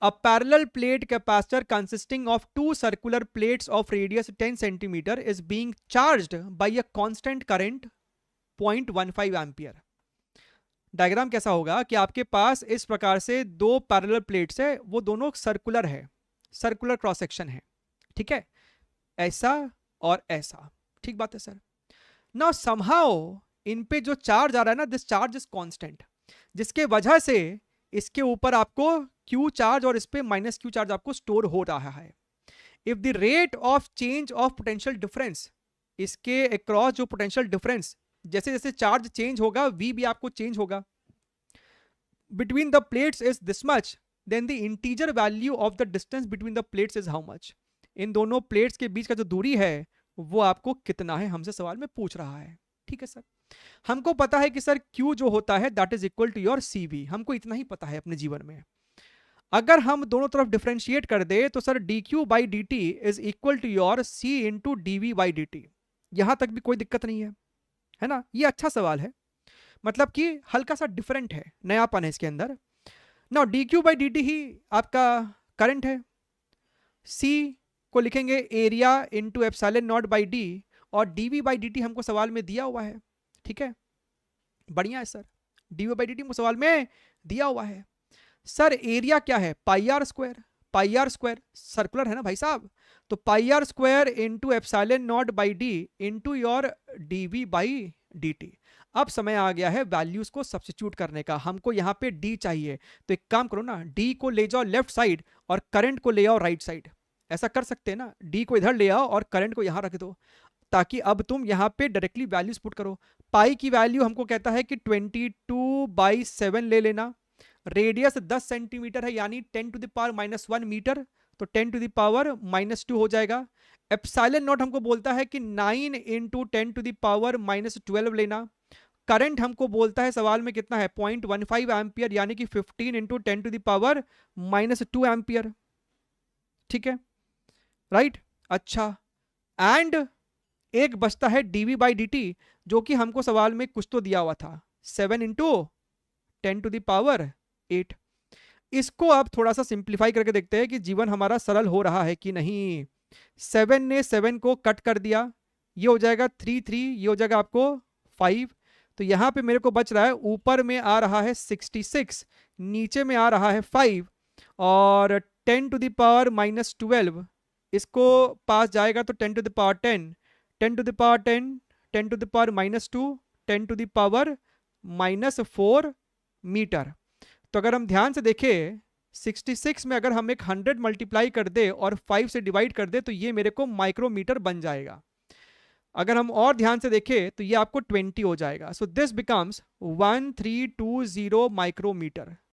A parallel plate capacitor consisting of two circular plates of radius 10 centimeter is being charged by a constant current 0.15 ampere. Diagram कैसा होगा कि आपके पास इस प्रकार से दो पैरेलल प्लेट्स है, वो दोनों सर्कुलर है, सर्कुलर क्रॉस सेक्शन है, ठीक है, ऐसा और ऐसा, ठीक बात है सर। नाउ समहाउ इन पे जो चार्ज आ रहा है ना, दिस चार्ज इज कांस्टेंट, जिसके वजह से इसके ऊपर आपको क्यू चार्ज और इस पे माइनस क्यू चार्ज आपको स्टोर हो रहा है। If the rate of change of potential difference, इसके अक्रॉस जो पोटेंशियल डिफरेंस, जैसे जैसे चार्ज चेंज होगा वी भी आपको चेंज होगा, between the plates is this much, then the integer value of the distance between the plates is how much. इन दोनों प्लेट्स के बीच का जो दूरी है वो आपको कितना है, हमसे सवाल में पूछ रहा है, ठीक है सर। हमको पता है कि सर Q जो होता है that is equal to your CV, हमको इतना ही पता है अपने जीवन में। अगर हम दोनों तरफ डिफरेंशिएट कर दे तो sir dq by D T is equal to your C into D V by D T, यहां तक भी कोई दिक्कत नहीं है ना। ये अच्छा सवाल है, मतलब कि हल्का सा डिफरेंट है, नयापन है इसके अंदर। ना dq बाई डी टी ही आपका करंट है, C को लिखेंगे area into epsilon naught by D, और dv बाई डी टी हमको सवाल में दिया हुआ है, ठीक है, बढ़िया है sir. dv by D T हमको सवाल में दिया हुआ है। सर एरिया क्या है, pi r square, pi r square circular है ना भाई साहब, तो pi r square into epsilon naught by d into your dv by D t. अब समय आ गया है वैल्यूज को सब्स्टिट्यूट करने का, हमको यहाँ पे d चाहिए, तो एक काम करो ना, d को ले जाओ लेफ्ट साइड और करंट को ले आओ राइट साइड, ऐसा कर सकते हैं ना, d को इधर ले आओ और करंट को यहाँ रख दो, ताकि अब तुम यहाँ पे डायरेक्टली वैल्यूज पुट करो। पाई की वैल्यू हमको कहता है कि 22/7 ले लेना, रेडियस 10 सेंटीमीटर है यानी 10 टू द पावर -1 मीटर, तो 10 टू द पावर -2 हो जाएगा। एप्सिलॉन नॉट हमको बोलता है कि 9 इंटू 10 टू द पावर -12 लेना। करंट हमको बोलता है सवाल में कितना है 0.15 एम्पियर यानी कि 15 into 10 to the power -2 ampere, ठीक है, राइट। अच्छा, एंड एक बचता है dv बाई डी टी, जो कि हमको सवाल में कुछ तो दिया हुआ था 7 इंटू 10 टू द पावर 8। इसको आप थोड़ा सा सिंप्लीफाई करके देखते हैं कि जीवन हमारा सरल हो रहा है कि नहीं। 7 ने 7 को कट कर दिया, ये हो जाएगा 3, ये हो जाएगा आपको 5, तो यहां पे मेरे को बच रहा है, ऊपर में आ रहा है 66, नीचे में आ रहा है 5, और 10 टू द पावर -12 इसको पास जाएगा तो 10 to the power 10, 10 to the power 10, 10 to the power -2, 10 to the power -4 metre. तो अगर हम ध्यान से देखें 66 में अगर हम एक 100 मल्टीप्लाई कर दे और 5 से डिवाइड कर दे तो ये मेरे को माइक्रोमीटर बन जाएगा। अगर हम और ध्यान से देखें तो ये आपको 20 हो जाएगा। So this becomes 1320 micrometer.